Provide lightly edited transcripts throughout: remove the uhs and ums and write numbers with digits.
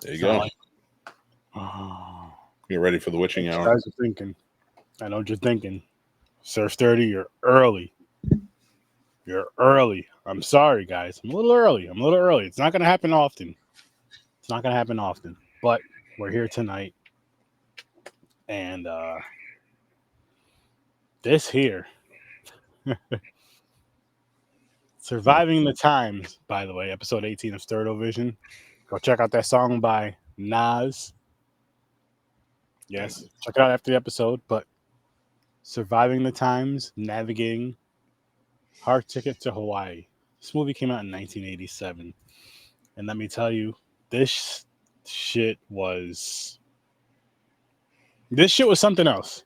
There you go. Like, oh, Get ready for the witching hour. you guys are thinking. I know what you're thinking. Sir Sturdy, you're early. You're early. I'm sorry, guys. I'm a little early. It's not going to happen often. But we're here tonight. And this here, Surviving the Times, by the way, episode 18 of Sturdovision. Go check out that song by Nas. Yes, check it out after the episode. But Surviving the Times, Navigating Hard Ticket to Hawaii. This movie came out in 1987. And let me tell you, this shit was something else.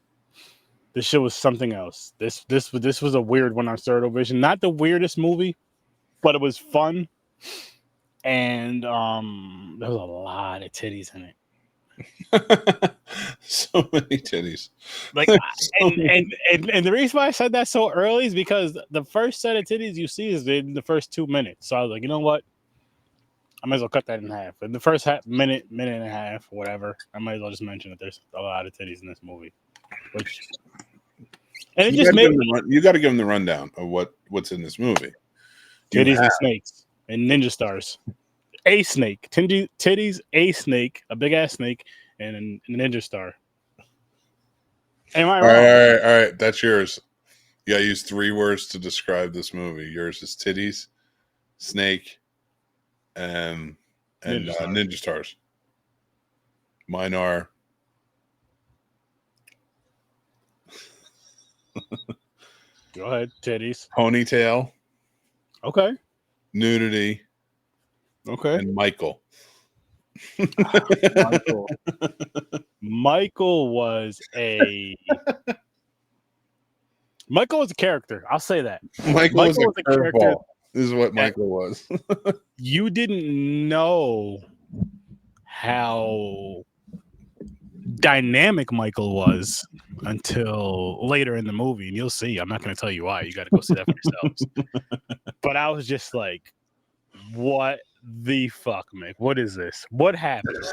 This was a weird one on Sturdovision. Not the weirdest movie, but it was fun. And there was a lot of titties in it. So many titties. Like, and the reason why I said that so early is because the first set of titties you see is in the first 2 minutes. So I was like, you know what? I might as well cut that in half. In the first minute and a half, whatever, I might as well just mention that there's a lot of titties in this movie. And you got to give them the rundown of what's in this movie. Titties and snakes and ninja stars. A snake, titties, a snake, a big ass snake, and a ninja star. Am I wrong? All right. That's yours. You got to use 3 words to describe this movie. Yours is titties, snake, and ninja stars. Mine are. Go ahead, titties. Ponytail. Okay. Nudity. Okay. And Michael. Michael was a character. I'll say that. Michael was a character. This is what Michael was. You didn't know how dynamic Michael was until later in the movie, and you'll see. I'm not going to tell you why. You got to go see that for yourselves. But I was just like, what the fuck, Mick? What is this? What happened?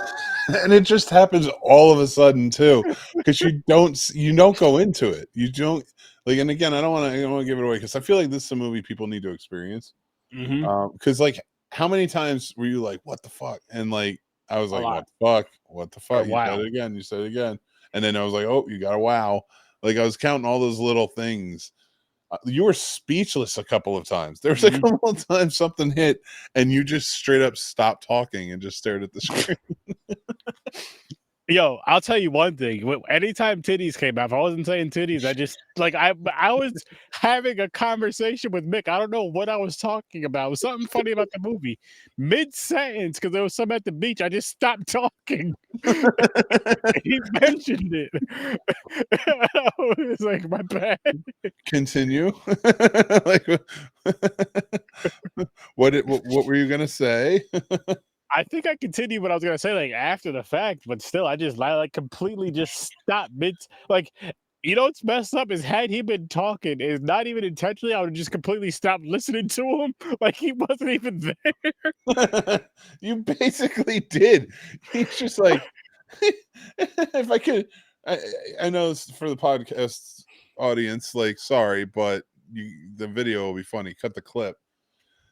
And it just happens all of a sudden too, because you don't go into it. You don't like. And again, I don't want to give it away because I feel like this is a movie people need to experience. Because like, how many times were you like, "What the fuck?" And like, I was like, "What the fuck?" Wow. You said it again, and then I was like, "Oh, you got a wow!" Like I was counting all those little things. You were speechless a couple of times. There was a couple of times something hit, and you just straight up stopped talking and just stared at the screen. Yo, I'll tell you one thing. Anytime titties came out, if I wasn't saying titties, I just like I was having a conversation with Mick. I don't know what I was talking about. It was something funny about the movie. Mid-sentence, because there was some at the beach, I just stopped talking. He mentioned it. It's like, my bad. Continue. Like, what were you gonna say? I think I continued what I was gonna say, like after the fact, but still, I completely just stopped like, you know what's messed up is had he been talking, is not even intentionally, I would have just completely stopped listening to him, like he wasn't even there. You basically did. He's just like, if I could, I know it's for the podcast audience, like, sorry, but the video will be funny. Cut the clip.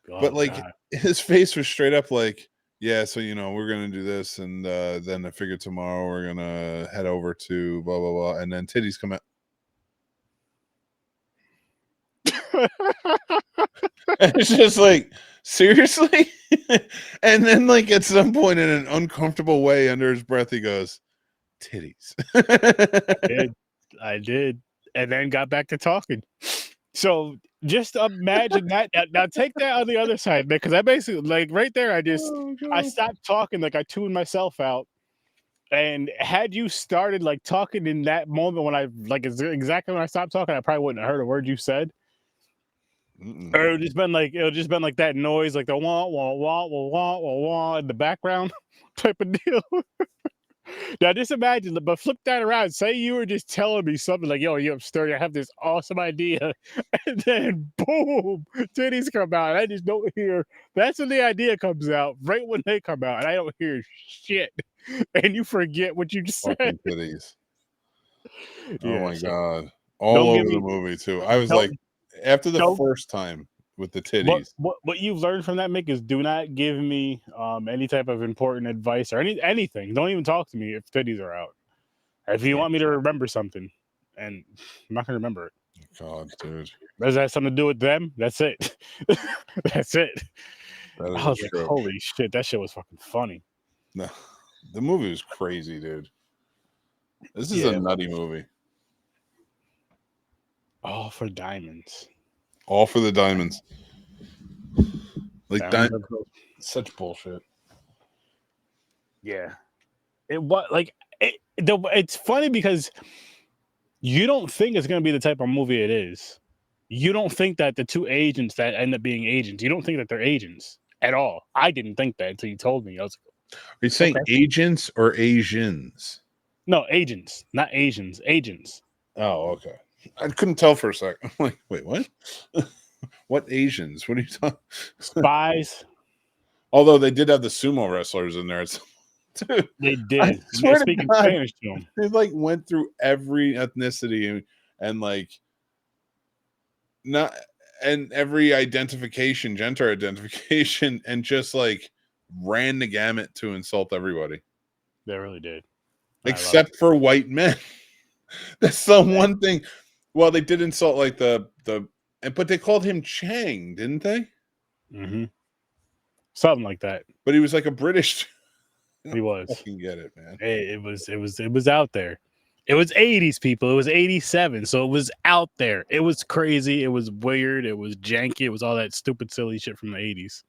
But like, God. His face was straight up like, yeah, so we're gonna do this, and then I figured tomorrow we're gonna head over to blah blah blah, and then titties come out. And it's just like, seriously? And then like at some point in an uncomfortable way under his breath, he goes, titties. I did, and then got back to talking. So just imagine that. Now take that on the other side, man, because I basically, like, right there, I stopped talking, like I tuned myself out. And had you started like talking in that moment when exactly when I stopped talking, I probably wouldn't have heard a word you said. Or it would just been like that noise, like the wah wah wah wah wah wah wah in the background type of deal. Now just imagine, but flip that around. Say you were just telling me something like, "Yo, you're Sturd, I have this awesome idea," and then boom, titties come out, and I just don't hear. That's when the idea comes out, right when they come out, and I don't hear shit, and you forget what you just said. Fucking titties. Oh Yeah, my so god. All don't give over the me movie too. I was don't like, after the don't. first time with the What titties. what what you've learned from that, Mick, is do not give me any type of important advice or anything. Don't even talk to me if titties are out. If you want me to remember something, and I'm not gonna remember it. God, dude. Does that have something to do with them? That's it. That's it. That is I a was like, trope. holy shit, that shit was fucking funny. No, the movie was crazy, dude. This is a Yeah. nutty movie. All for diamonds. All for the diamonds. Like Diamonds such bullshit. Yeah. It was like it's funny because you don't think it's gonna be the type of movie it is. You don't think that the two agents that end up being agents, you don't think that they're agents at all. I didn't think that until you told me. I was Are you saying okay. agents or Asians? No, agents, not Asians, agents. Oh, okay. I couldn't tell for a second. I'm like, wait, what? What Asians? What are you talking? Spies. Although they did have the sumo wrestlers in there. Dude, They I did. And they're swear to speaking God, Spanish to them. they like went through every ethnicity and like not and every identification, gender identification, and just like ran the gamut to insult everybody. They really did. Except for white men. That's the one thing. Well, they did insult like but they called him Chang, didn't they? Mm-hmm. Something like that. But he was like a British. He was. Fucking get it, man. It was out there. It was 80s, people. It was 87. So it was out there. It was crazy. It was weird. It was janky. It was all that stupid, silly shit from the 80s.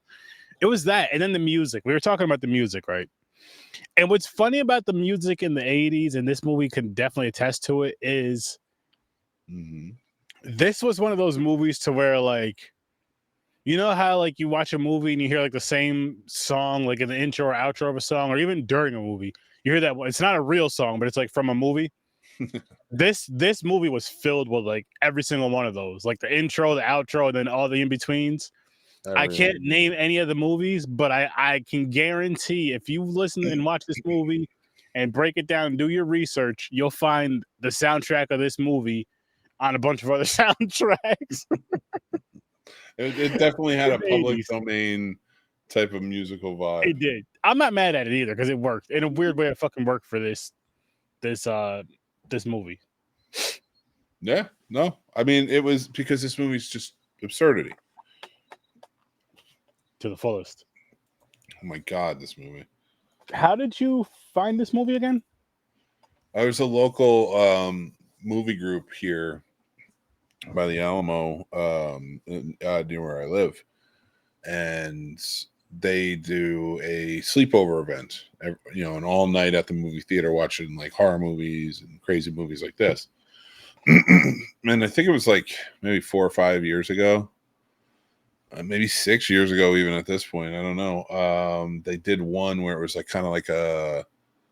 It was that. And then the music. We were talking about the music, right? And what's funny about the music in the 80s, and this movie can definitely attest to it, is this was one of those movies to where, like, you know how like you watch a movie and you hear like the same song, like in the intro or outro of a song, or even during a movie, you hear that it's not a real song, but it's like from a movie. This movie was filled with like every single one of those, like the intro, the outro, and then all the in betweens. I can't name any of the movies, but I can guarantee if you listen and watch this movie and break it down and do your research, you'll find the soundtrack of this movie on a bunch of other soundtracks. It definitely had a public 80s. domain type of musical vibe. It did. I'm not mad at it either because it worked in a weird way. It fucking worked for this movie. Yeah, no, I mean it was because this movie's just absurdity to the fullest. Oh my god, this movie! How did you find this movie again? I was a local movie group here by the Alamo, near where I live, and they do a sleepover event, an all night at the movie theater watching like horror movies and crazy movies like this. And I think it was like maybe 4 or 5 years ago, maybe 6 years ago, even at this point. I don't know. They did one where it was like kind of like a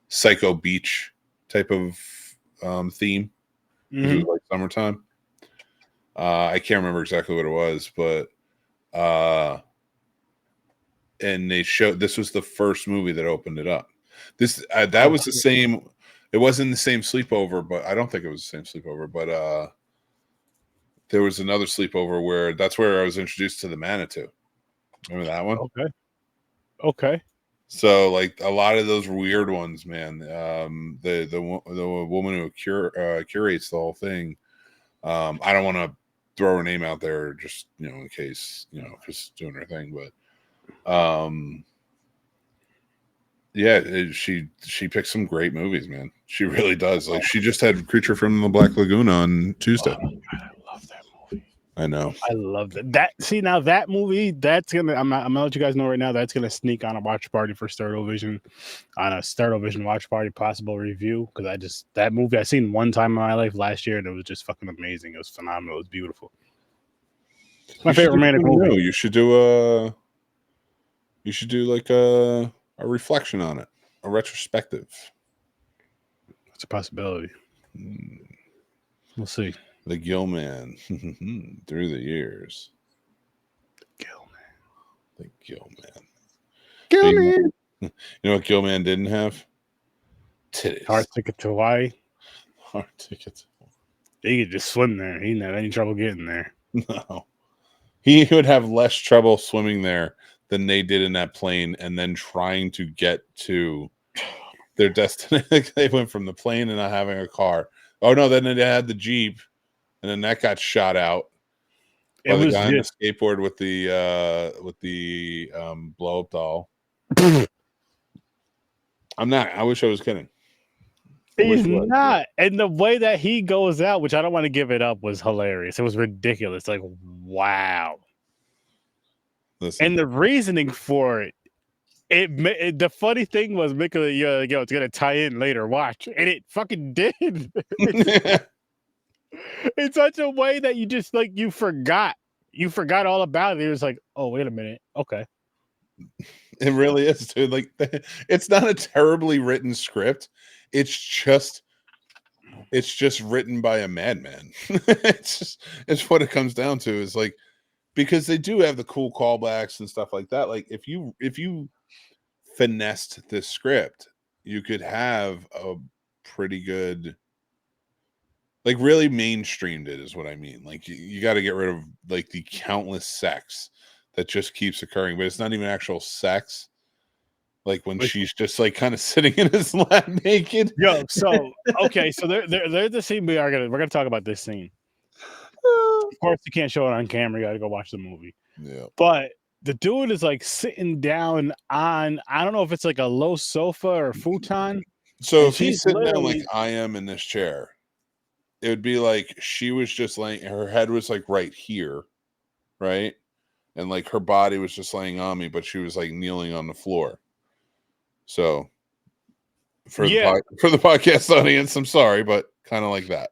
Psycho Beach type of theme. Mm-hmm. It was like summertime. I can't remember exactly what it was, but and they showed this was the first movie that opened it up. That was the same. It wasn't the same sleepover, but I don't think it was the same sleepover. But there was another sleepover where that's where I was introduced to the Manitou. Remember that one? Okay. So like a lot of those weird ones, man. The woman who curates the whole thing. I don't want to throw her name out there just in case just doing her thing, but yeah, she picks some great movies, man. She really does. Like she just had Creature from the Black Lagoon on Tuesday. Oh my god, I love that movie. I know. I love that. Now that movie, that's gonna I'm gonna let you guys know right now, that's gonna sneak on a watch party for Sturdovision, on a Sturdovision watch party possible review. Because that movie I seen one time in my life last year and it was just fucking amazing. It was phenomenal. It was beautiful. It's my favorite romantic movie. You should do like a reflection on it, a retrospective. It's a possibility. We'll see. The Gill Man through the years. Gill The Gill Man. Man. You know what Gill Man didn't have? Titties. Hard ticket to Hawaii. Hard tickets. He could just swim there. He didn't have any trouble getting there. No. He would have less trouble swimming there than they did in that plane, and then trying to get to their destination. They went from the plane and not having a car. Oh no, then they had the Jeep, and then that got shot out by the guy on the skateboard with the blow up doll. I wish I was kidding. He's not. And the way that he goes out, which I don't want to give it up, was hilarious. It was ridiculous. Like, wow. Listen. And the reasoning for it, the funny thing was, Mick, it's going to tie in later. Watch. And it fucking did. In such a way that you just, like, you forgot. You forgot all about it. It was like, oh, wait a minute. Okay. It really is, dude. Like, it's not a terribly written script. It's just written by a madman. It's what it comes down to, is like, because they do have the cool callbacks and stuff like that. Like, if you finessed this script, you could have a pretty good, like, really mainstreamed it, is what I mean. Like, you got to get rid of, like, the countless sex that just keeps occurring, but it's not even actual sex. Like, when she's just, like, kind of sitting in his lap naked. Yo, so okay, so there's the scene we're gonna talk about this scene. Of course, you can't show it on camera. You got to go watch the movie. Yeah. But the dude is, like, sitting down on, I don't know if it's like a low sofa or futon. So if he's sitting down like I am in this chair, it would be like she was just laying, her head was like right here, right? And like her body was just laying on me, but she was like kneeling on the floor. So for the podcast audience, I'm sorry, but kind of like that.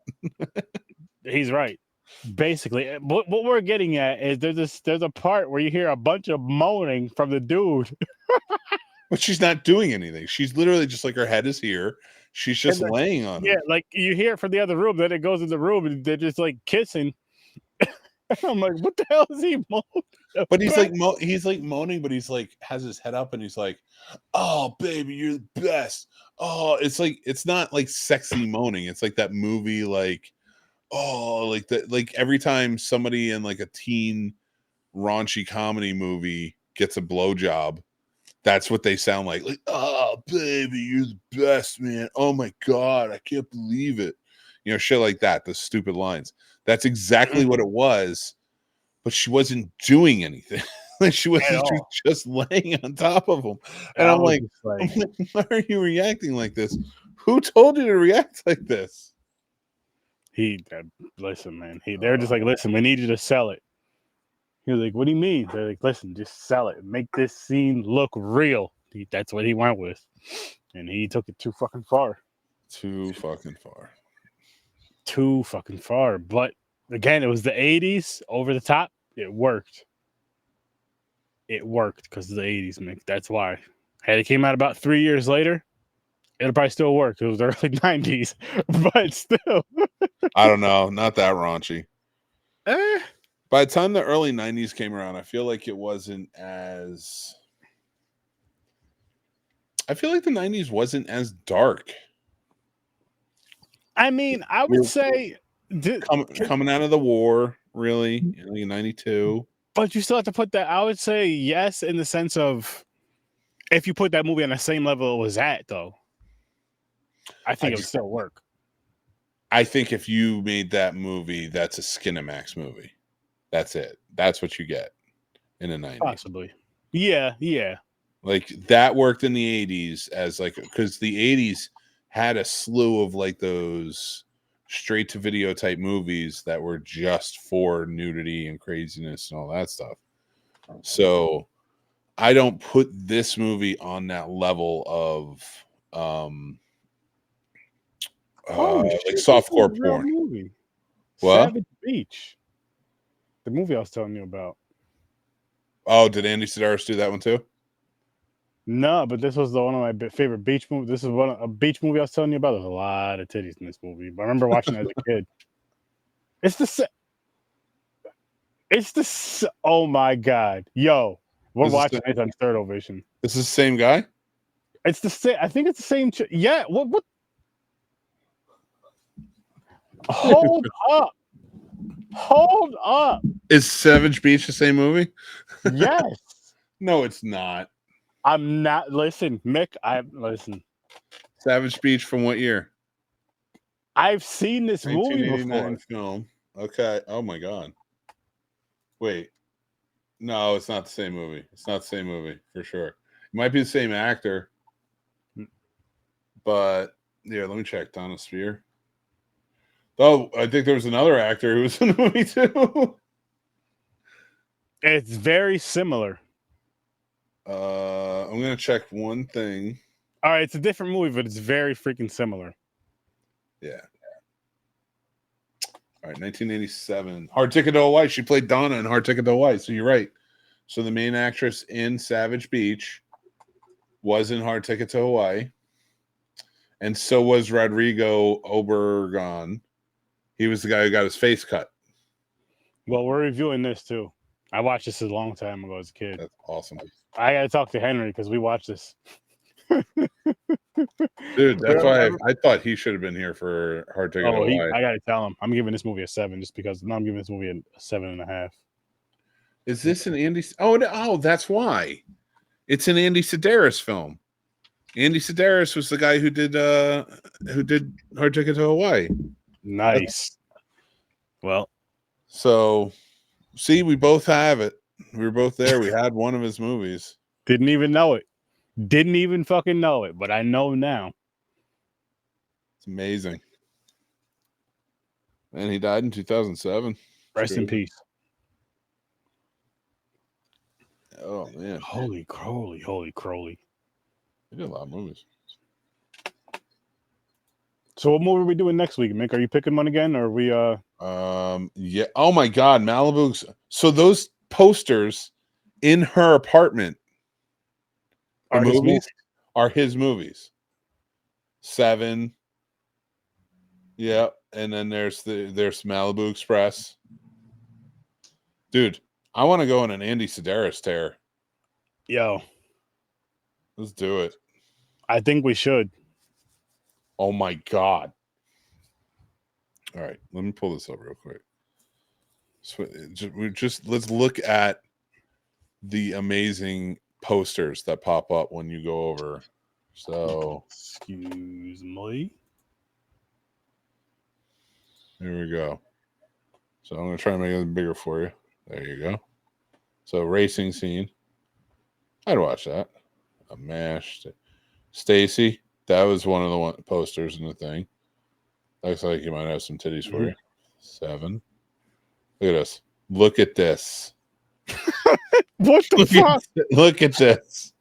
He's right. Basically, what we're getting at is there's a part where you hear a bunch of moaning from the dude. But she's not doing anything. She's literally just like, her head is here. She's just laying on him. Yeah, like you hear it from the other room, then it goes in the room and they're just like kissing. I'm like, what the hell is he moaning? But he's like moaning, but he's like has his head up and he's like, "Oh, baby, you're the best." Oh, it's like, it's not like sexy moaning. It's like that movie, like, oh, like that, like every time somebody in like a teen raunchy comedy movie gets a blowjob, that's what they sound like. Like, "Oh, baby, you're the best, man. Oh my God, I can't believe it." You know, shit like that, the stupid lines. That's exactly what it was, but she wasn't doing anything. Like, she was just laying on top of him. And I'm like, why are you reacting like this? Who told you to react like this? Listen, man. They're just like, listen, we need you to sell it. He was like, what do you mean? They're like, listen, just sell it. Make this scene look real. That's what he went with. And he took it too fucking far. Too fucking far. But again, it was the 80s, over the top. It worked. It worked because of the 80s, Mick. That's why. Had it came out about 3 years later, it'll probably still work. It was the early 90s. But still. I don't know. Not that raunchy. By the time the early 90s came around, I feel like it wasn't as... I feel like the 90s wasn't as dark. I mean, I would say... Coming out of the war, really, in 92. But you still have to put that... I would say yes, in the sense of... If you put that movie on the same level it was at, though, I think it would still work. I think if you made that movie, that's a Skinamax movie. That's it. That's what you get in the 90s. Possibly. Yeah. Like, that worked in the 80s as like, because the 80s had a slew of like those straight to video type movies that were just for nudity and craziness and all that stuff. So I don't put this movie on that level of like softcore porn. Movie. What? Savage Beach. The movie I was telling you about. Oh, did Andy Sidaris do that one too? No, but this was one of my favorite beach movies. This is a beach movie I was telling you about. There's a lot of titties in this movie, but I remember watching it as a kid. It's the oh my god, yo, we're This is watching it on Sturd Ovation. This is the same guy. It's the same. I think it's the same. Yeah. What? Hold up. Hold up. Is Savage Beach the same movie? Yes. No, it's not. I'm not. Listen, Mick. Listen. Savage Beach from what year? I've seen this movie before. Film. Okay. Oh my god. Wait. No, it's not the same movie. It's not the same movie for sure. It might be the same actor. But yeah, let me check. Dona Speir. Oh, I think there was another actor who was in the movie too. It's very similar. I'm gonna check one thing. All right, it's a different movie, but it's very freaking similar. Yeah. All right, 1987. Hard Ticket to Hawaii. She played Donna in Hard Ticket to Hawaii. So you're right. So the main actress in Savage Beach was in Hard Ticket to Hawaii. And so was Rodrigo Obregon. He was the guy who got his face cut. Well, we're reviewing this too. I watched this a long time ago as a kid. That's awesome. I gotta talk to Henry because we watched this. Dude, that's why I thought he should have been here for Hard Ticket to Hawaii. I gotta tell him. I'm giving this movie a 7 just because. No, I'm giving this movie a 7.5. Is this an Andy? Oh, that's why. It's an Andy Sidaris film. Andy Sidaris was the guy who did Hard Ticket to Hawaii. Nice. Well, so see, we both have it. We were both there. We had one of his movies. Didn't even know it. Didn't even fucking know it, but I know now. It's amazing. And he died in 2007. Rest in peace. Oh man. Holy Crowley. He did a lot of movies. So what movie are we doing next week, Mick? Are you picking one again, or are we yeah. Oh my god, Malibu. So those posters in her apartment are his movies. 7. Yeah, and then there's Malibu Express. Dude, I want to go on an Andy Sidaris tear. Yo. Let's do it. I think we should. Oh my god. All right, let me pull this up real quick. So let's look at the amazing posters that pop up when you go over. So, excuse me. Here we go. So I'm going to try and make it bigger for you. There you go. So racing scene. I'd watch that. A mashed Stacy. That was one of the posters in the thing. Looks like you might have some titties for you. 7. Look at this. Look at this. What the fuck? Look at this.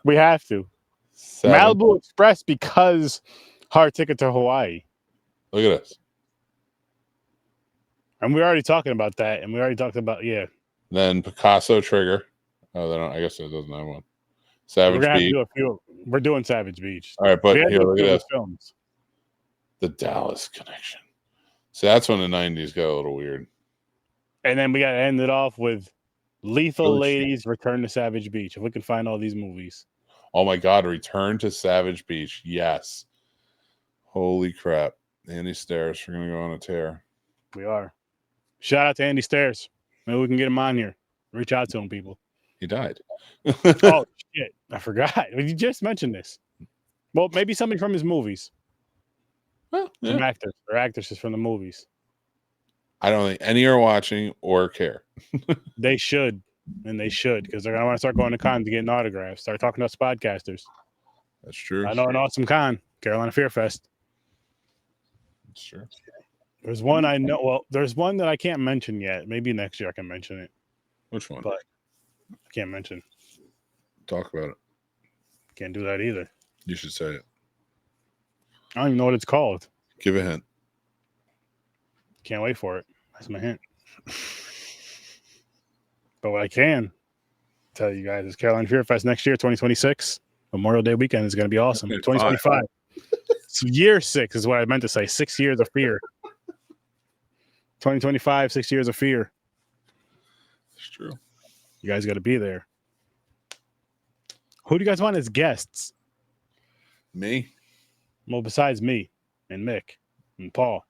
We have to. 7. Malibu Express because Hard Ticket to Hawaii. Look at this. And we're already talking about that. And we already talked about, yeah. Then Picasso Trigger. Oh, they don't. I guess it doesn't have one. Savage Beach. We're doing Savage Beach. All right, but here, look at this. Films. The Dallas Connection. So that's when the 90s got a little weird. And then we got to end it off with Lethal Ladies, Return to Savage Beach. If we can find all these movies. Oh my God, Return to Savage Beach. Yes. Holy crap. Andy Sidaris, we're going to go on a tear. We are. Shout out to Andy Sidaris. Maybe we can get him on here. Reach out to him, people. He died. Oh, shit. I forgot. You just mentioned this. Well, maybe somebody from his movies. Well, yeah. Some actors or actresses from the movies. I don't think any are watching or care. They should. And they should, because they're going to want to start going to cons to get an autograph. Start talking to us podcasters. That's true. I know an awesome con, Carolina Fear Fest. That's true. There's one I know. Well, there's one that I can't mention yet. Maybe next year I can mention it. Which one? But I can't mention. Talk about it. Can't do that either. You should say it. I don't even know what it's called. Give a hint. Can't wait for it. That's my hint. But what I can tell you guys, it's Carolina Fear Fest next year, 2026. Memorial Day weekend is going to be awesome. 2025. So year 6 is what I meant to say. 6 years of fear. 2025, 6 years of fear. It's true. You guys got to be there. Who do you guys want as guests? Me. Well, besides me and Mick and Paul.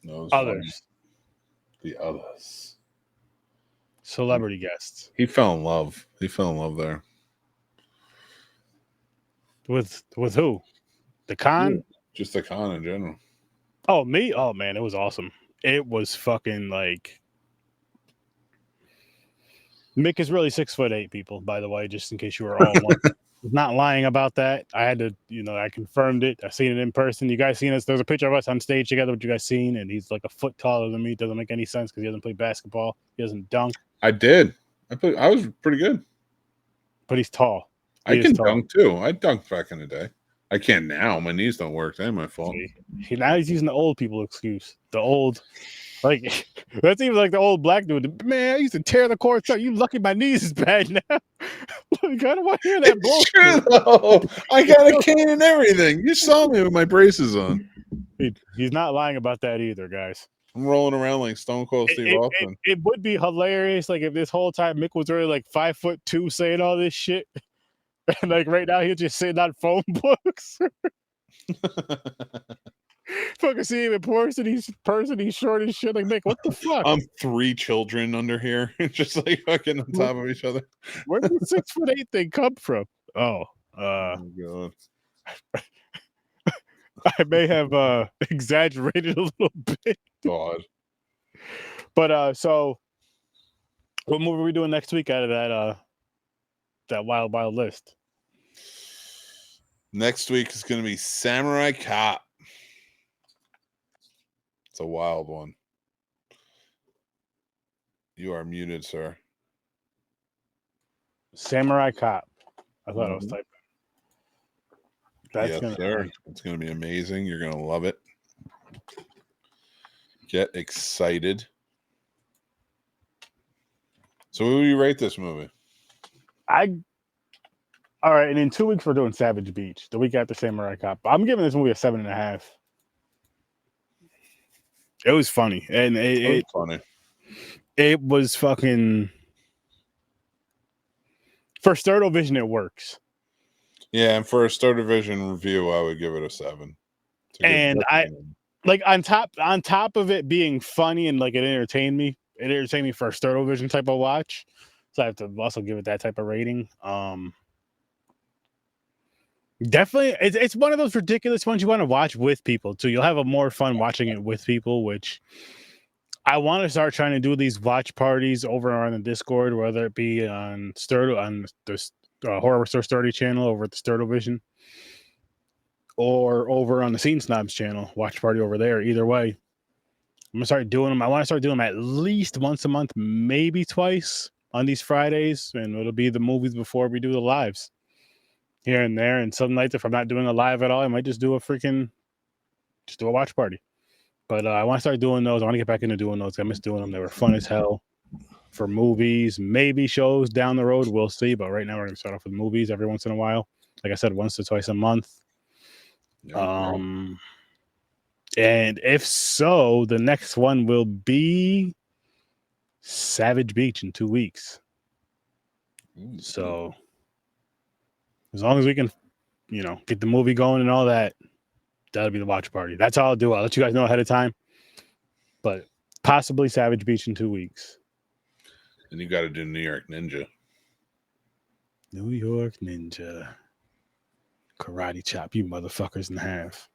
No, others. The others. Celebrity guests. He fell in love. He fell in love there. With who? The con? Yeah, just the con in general. Oh, me? Oh, man, it was awesome. It was fucking like... Mick is really 6'8", people, by the way, just in case you were all wondering. He's not lying about that. I had to, I confirmed it. I've seen it in person. You guys seen us? There's a picture of us on stage together. What you guys seen? And he's like a foot taller than me. It doesn't make any sense because he doesn't play basketball. He doesn't dunk. I did. I was pretty good. But he's tall. I can dunk too. I dunked back in the day. I can't now. My knees don't work. That ain't my fault. Now he's using the old people excuse. The old, like, that's even like the old black dude. Man, I used to tear the courts out. You lucky my knees is bad now. I don't want to hear that bullshit. True, though. I got a cane and everything. You saw me with my braces on. He's not lying about that either, guys. I'm rolling around like Stone Cold Steve Austin. It would be hilarious, like if this whole time Mick was really like 5'2" saying all this shit. And like right now he's just sitting on phone books. Fucking see him in person, he's short as shit. Like, Mick, what the fuck? 3 children under here, just like fucking on top of each other. Where did the 6'8" thing come from? Oh God. I may have exaggerated a little bit. God. But so what movie are we doing next week out of that wild list? Next week is going to be Samurai Cop. It's a wild one. You are muted, sir. Samurai Cop. I thought I was typing. Yes, sir. It's going to be amazing. You're going to love it. Get excited. So, who do you rate this movie? All right, and in 2 weeks we're doing Savage Beach. The week after Samurai Cop. I'm giving this movie a 7.5. It was funny, and it was funny. It was fucking for Sturd Vision. It works. Yeah, and for a Sturd Vision review, I would give it a 7. And I like on top of it being funny and like it entertained me. It entertained me for a Sturd Vision type of watch. So I have to also give it that type of rating. Definitely, it's one of those ridiculous ones you want to watch with people too. You'll have a more fun watching it with people, which I want to start trying to do these watch parties over on the Discord, whether it be on the Horror Store Sturdy channel over at the Sturd Vision, or over on the Scene Snobs channel, watch party over there. Either way, I'm gonna start doing them. I want to start doing them at least once a month, maybe twice on these Fridays, and it'll be the movies before we do the lives. Here and there, and some nights if I'm not doing a live at all, I might just do a watch party. But I want to start doing those. I want to get back into doing those. I miss doing them. They were fun as hell for movies, maybe shows down the road. We'll see. But right now we're gonna start off with movies every once in a while. Like I said, once to twice a month. And if so, the next one will be Savage Beach in 2 weeks. So as long as we can, get the movie going and all that, that'll be the watch party. That's all I'll do. I'll let you guys know ahead of time. But possibly Savage Beach in 2 weeks. And you got to do New York Ninja. New York Ninja. Karate chop you motherfuckers in half.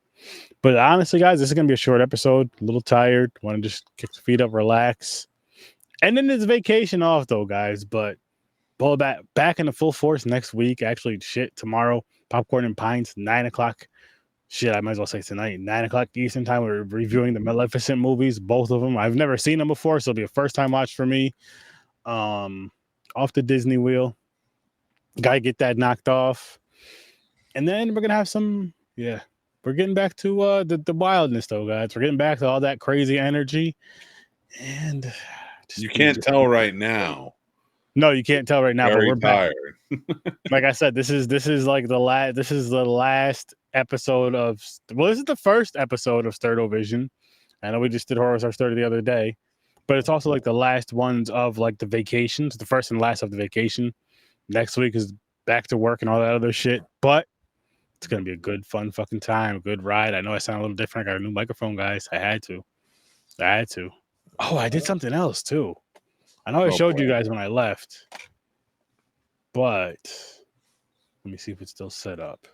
But honestly, guys, this is going to be a short episode. A little tired. Want to just kick the feet up, relax. And then it's vacation off, though, guys. But ball back into full force next week. Actually, tomorrow. Popcorn and Pints, 9 o'clock. I might as well say tonight. 9 o'clock Eastern time. We're reviewing the Maleficent movies, both of them. I've never seen them before, so it'll be a first-time watch for me. Off the Disney wheel. Gotta get that knocked off. And then we're going to have some, we're getting back to the wildness, though, guys. We're getting back to all that crazy energy. And you can't tell right now, No, you can't tell right now, but Very we're back. tired. Like I said, this is like the last. This is the last episode of. Well, this is the first episode of Sturdovision. I know we just did Horror Star Sturd the other day, but it's also like the last ones of like the vacations, the first and last of the vacation. Next week is back to work and all that other shit. But it's gonna be a good, fun fucking time, a good ride. I know I sound a little different. I got a new microphone, guys. I had to. Oh, I did something else too. I know I showed you guys when I left, but let me see if it's still set up.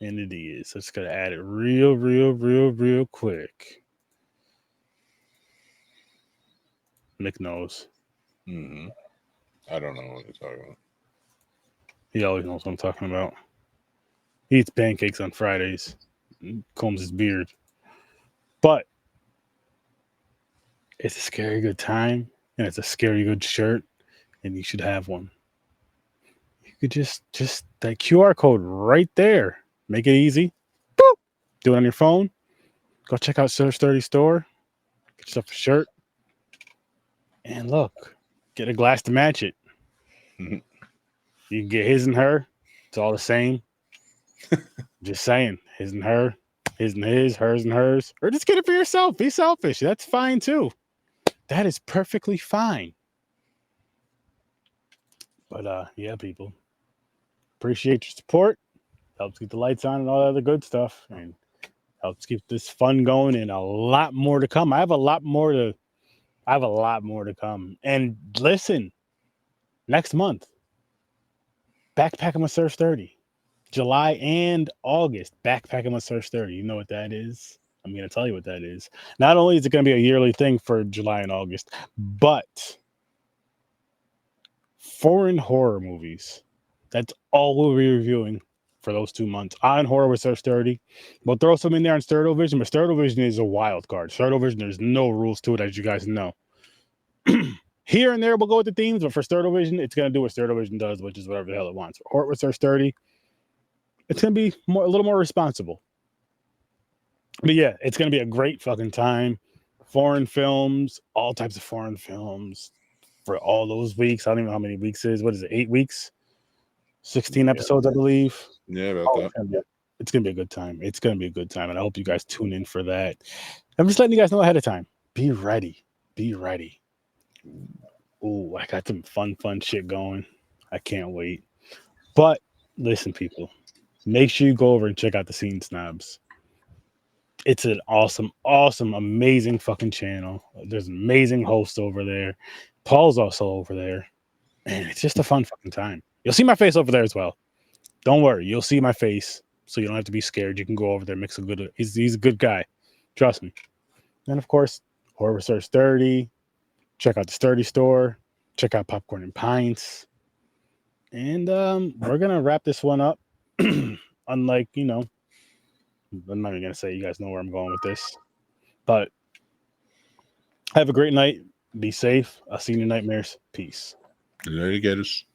And it is. So it's gonna add it real quick. Mick knows. Mm-hmm. I don't know what you're talking about. He always knows what I'm talking about. He eats pancakes on Fridays, combs his beard. But it's a scary good time, and it's a scary good shirt, and you should have one. You could just that QR code right there. Make it easy. Boop. Do it on your phone. Go check out Sturdy Store. Get yourself a shirt. And look, get a glass to match it. You can get his and her. It's all the same. Just saying. His and her. His and his. Hers and hers. Or just get it for yourself. Be selfish. That's fine too. That is perfectly fine. But yeah, people. Appreciate your support. Helps keep the lights on and all that other good stuff. And helps keep this fun going and a lot more to come. I have a lot more to come. And listen, next month, Backpacking with Sir Sturdy. July and August, Backpacking with Sir Sturdy. You know what that is? I'm going to tell you what that is. Not only is it going to be a yearly thing for July and August, but foreign horror movies. That's all we'll be reviewing for those 2 months on Horror with Sir Sturdy. We'll throw some in there on Sturdovision, but Sturdovision is a wild card. Sturdovision, there's no rules to it, as you guys know. Here and there, we'll go with the themes, but for Sturdovision, it's going to do what Sturdovision does, which is whatever the hell it wants. For Horror with Sir Sturdy, it's going to be a little more responsible. But yeah, it's going to be a great fucking time. Foreign films, all types of foreign films for all those weeks. I don't even know how many weeks it is. What is it, 8 weeks? 16 episodes, I believe. Yeah, about that. It's going to be a good time. It's going to be a good time, and I hope you guys tune in for that. I'm just letting you guys know ahead of time. Be ready. Be ready. Ooh, I got some fun shit going. I can't wait. But listen, people, make sure you go over and check out the Scene Snobs. It's an awesome, amazing fucking channel. There's amazing hosts over there. Paul's also over there. And it's just a fun fucking time. You'll see my face over there as well. Don't worry. You'll see my face. So you don't have to be scared. You can go over there, mix a good... He's a good guy. Trust me. And of course, Horror Research 30. Check out the Sturdy Store. Check out Popcorn and Pints. And we're going to wrap this one up. Unlike, I'm not even going to say you guys know where I'm going with this. But have a great night. Be safe. I'll see you in your nightmares. Peace. There you get us.